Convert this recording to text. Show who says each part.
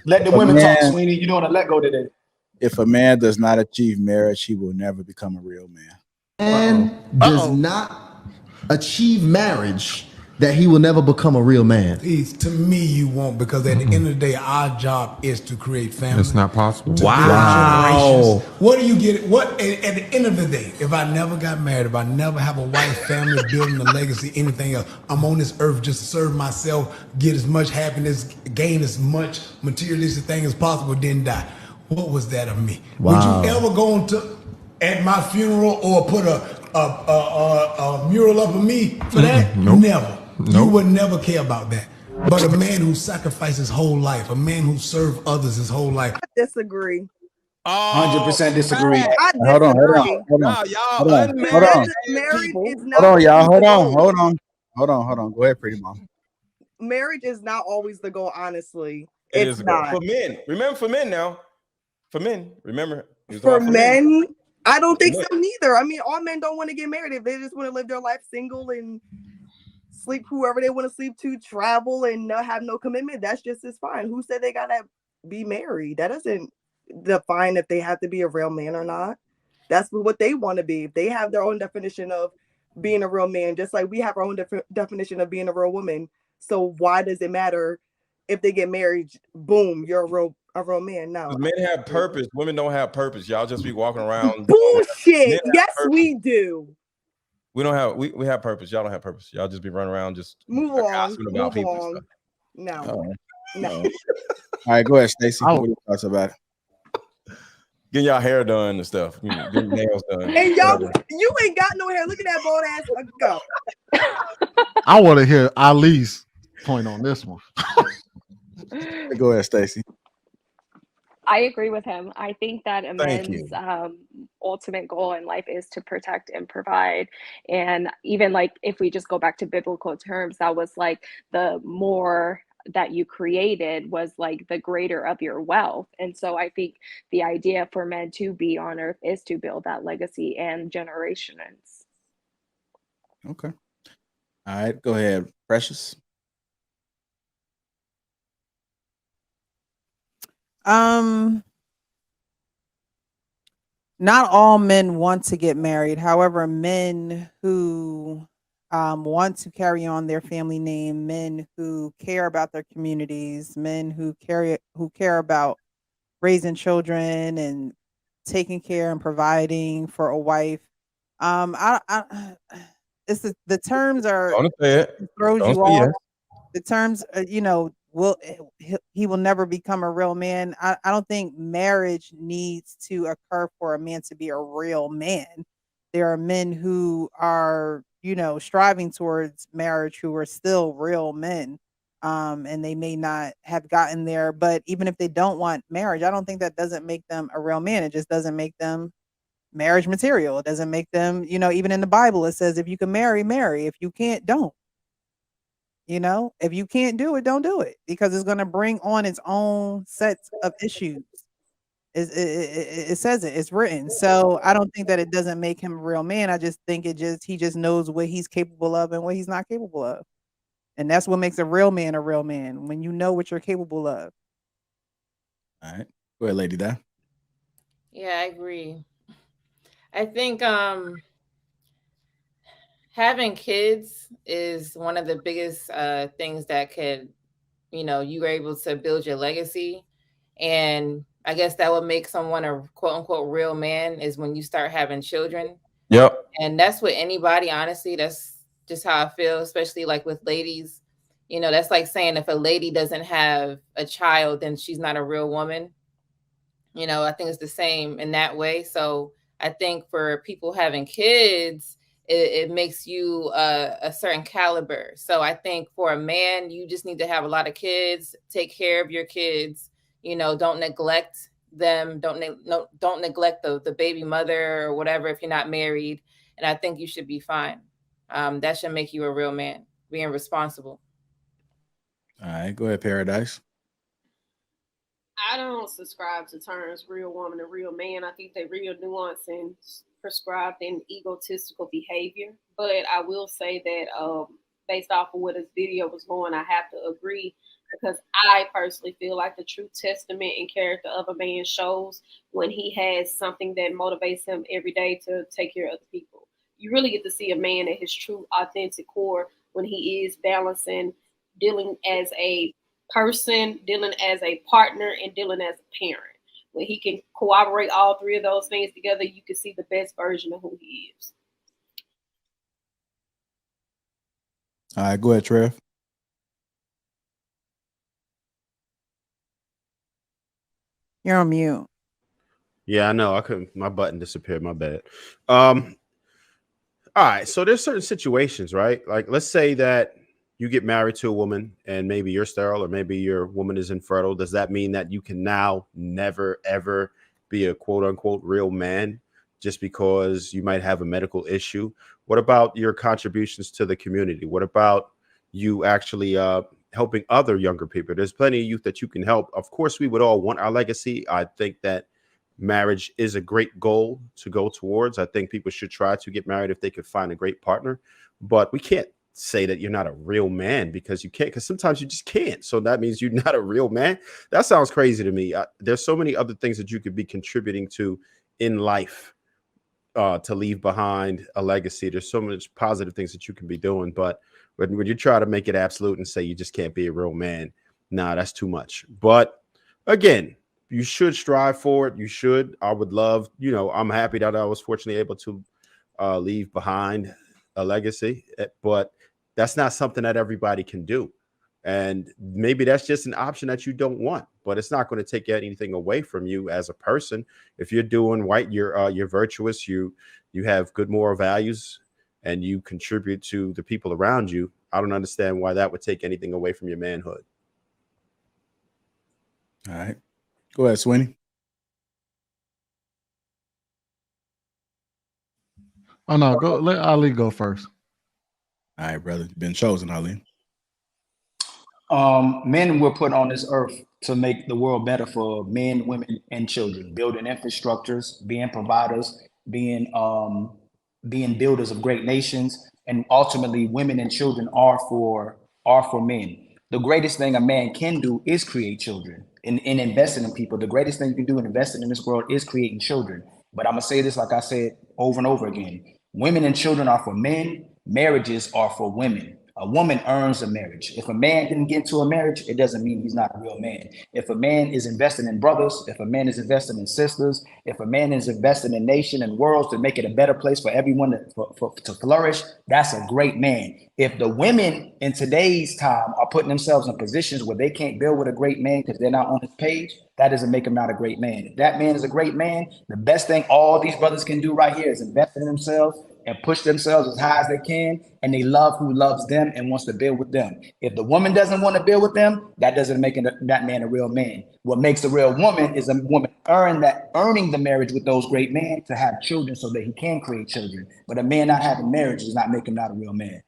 Speaker 1: Let the women talk, Sweeney. You don't want to let go today.
Speaker 2: If a man does not achieve marriage, he will never become a real man.
Speaker 3: And does not achieve marriage, that he will never become a real man.
Speaker 4: To me, you won't, because at the end of the day, our job is to create family.
Speaker 5: It's not possible.
Speaker 3: Wow.
Speaker 4: What do you get? What at the end of the day, if I never got married, if I never have a wife, family, building a legacy, anything else, I'm on this earth just to serve myself, get as much happiness, gain as much materialistic thing as possible, then die. What was that of me?
Speaker 3: Wow.
Speaker 4: Would you ever go into at my funeral or put a mural up of me for that?
Speaker 5: Nope.
Speaker 4: Never.
Speaker 5: Nope.
Speaker 4: You would never care about that. But a man who sacrificed his whole life, a man who served others his whole life.
Speaker 6: I disagree.
Speaker 1: 100% disagree.
Speaker 6: I disagree.
Speaker 2: Hold on. Go ahead, pretty mom.
Speaker 6: Marriage is not always the goal, honestly.
Speaker 7: It's
Speaker 6: not.
Speaker 7: For men. Remember, for men now. For men, remember.
Speaker 6: For men, I don't think so neither. I mean, all men don't want to get married. If they just want to live their life single and sleep whoever they want to sleep to, travel and not have no commitment, that's just as fine. Who said they gotta be married? That doesn't define if they have to be a real man or not. That's what they want to be. If they have their own definition of being a real man, just like we have our own definition of being a real woman. So why does it matter if they get married? Boom, you're a real man. No,
Speaker 7: men have purpose. Women don't have purpose. Y'all just be walking around.
Speaker 6: Bullshit. Yes, we do.
Speaker 7: We don't have we have purpose. Y'all don't have purpose. Y'all just be running around just
Speaker 6: move along.
Speaker 7: About
Speaker 6: move along. No.
Speaker 2: All right, go ahead, Stacey. What are your thoughts about it?
Speaker 7: Getting y'all hair done and stuff. Getting nails done.
Speaker 6: And y'all, you ain't got no hair. Look at that bald ass. Go.
Speaker 8: I want to hear Ali's point on this one.
Speaker 2: Go ahead, Stacey.
Speaker 9: I agree with him. I think that a man's ultimate goal in life is to protect and provide. And even like if we just go back to biblical terms, that was like the more that you created was like the greater of your wealth. And so I think the idea for men to be on earth is to build that legacy and generations.
Speaker 2: Okay. All right, go ahead, Precious.
Speaker 10: Not all men want to get married. However, men who want to carry on their family name, men who care about their communities, men who care about raising children and taking care and providing for a wife. It's the terms are throws you off. The terms, he will never become a real man. I don't think marriage needs to occur for a man to be a real man. There are men who are, striving towards marriage who are still real men. And they may not have gotten there, but even if they don't want marriage, I don't think that doesn't make them a real man. It just doesn't make them marriage material. It doesn't make them, even in the Bible, it says, if you can marry, marry. If you can't, don't. If you can't do it, don't do it, because it's going to bring on its own sets of issues. It says it's written. So I don't think that it doesn't make him a real man. I just think he just knows what he's capable of and what he's not capable of. And that's what makes a real man, when you know what you're capable of.
Speaker 2: All right. Go ahead, Lady Di.
Speaker 11: Yeah, I agree. I think having kids is one of the biggest things that could, you were able to build your legacy. And I guess that would make someone a quote unquote real man is when you start having children.
Speaker 7: Yep.
Speaker 11: And that's with anybody, honestly. That's just how I feel, especially like with ladies. That's like saying if a lady doesn't have a child, then she's not a real woman. I think it's the same in that way. So I think for people having kids, it makes you a certain caliber. So I think for a man, you just need to have a lot of kids, take care of your kids, don't neglect them. Don't neglect the baby mother or whatever if you're not married. And I think you should be fine. That should make you a real man, being responsible.
Speaker 2: All right, go ahead, Paradise.
Speaker 12: I don't subscribe to terms real woman and real man. I think they're real nuanced and prescribed in egotistical behavior. But I will say that based off of where this video was going, I have to agree because I personally feel like the true testament and character of a man shows when he has something that motivates him every day to take care of other people. You really get to see a man at his true, authentic core when he is balancing dealing as a person, dealing as a partner, and dealing as a parent. When he can cooperate all three of those things together, you can see the best version of who he is.
Speaker 2: All right, go ahead, Trev.
Speaker 10: You're on mute.
Speaker 5: Yeah, I know. I couldn't. My button disappeared. My bad. All right. So there's certain situations, right? Like, let's say that you get married to a woman, and maybe you're sterile, or maybe your woman is infertile. Does that mean that you can now never ever be a quote unquote real man just because you might have a medical issue? What about your contributions to the community? What about you actually helping other younger people? There's plenty of youth that you can help. Of course, we would all want our legacy. I think that marriage is a great goal to go towards. I think people should try to get married if they could find a great partner, but we can't say that you're not a real man because you can't, because sometimes you just can't. So that means you're not a real man. That sounds crazy to me. There's so many other things that you could be contributing to in life to leave behind a legacy. There's so much positive things that you can be doing, but when you try to make it absolute and say you just can't be a real man, nah, that's too much. But again, you should strive for it. You should. I would love, I'm happy that I was fortunately able to leave behind a legacy, but that's not something that everybody can do. And maybe that's just an option that you don't want, but it's not going to take anything away from you as a person. If you're doing right, you're virtuous, you have good moral values, and you contribute to the people around you. I don't understand why that would take anything away from your manhood.
Speaker 2: All right. Go ahead, Sweeney.
Speaker 8: Oh no, go let Ali go first.
Speaker 2: All right, brother. You've been chosen, Ali.
Speaker 1: Men were put on this earth to make the world better for men, women, and children, building infrastructures, being providers, being builders of great nations, and ultimately women and children are for men. The greatest thing a man can do is create children and investing in people. The greatest thing you can do in investing in this world is creating children. But I'm gonna say this like I said over and over again. Women and children are for men, marriages are for women. A woman earns a marriage. If a man didn't get into a marriage, it doesn't mean he's not a real man. If a man is investing in brothers, if a man is investing in sisters, if a man is investing in nation and worlds to make it a better place for everyone to flourish, that's a great man. If the women in today's time are putting themselves in positions where they can't build with a great man because they're not on his page, that doesn't make him not a great man. If that man is a great man, the best thing all these brothers can do right here is invest in themselves and push themselves as high as they can, and they love who loves them and wants to build with them. If the woman doesn't want to build with them, that doesn't make that man a real man. What makes a real woman is a woman earning the marriage with those great men to have children so that he can create children. But a man not having marriage does not make him not a real man.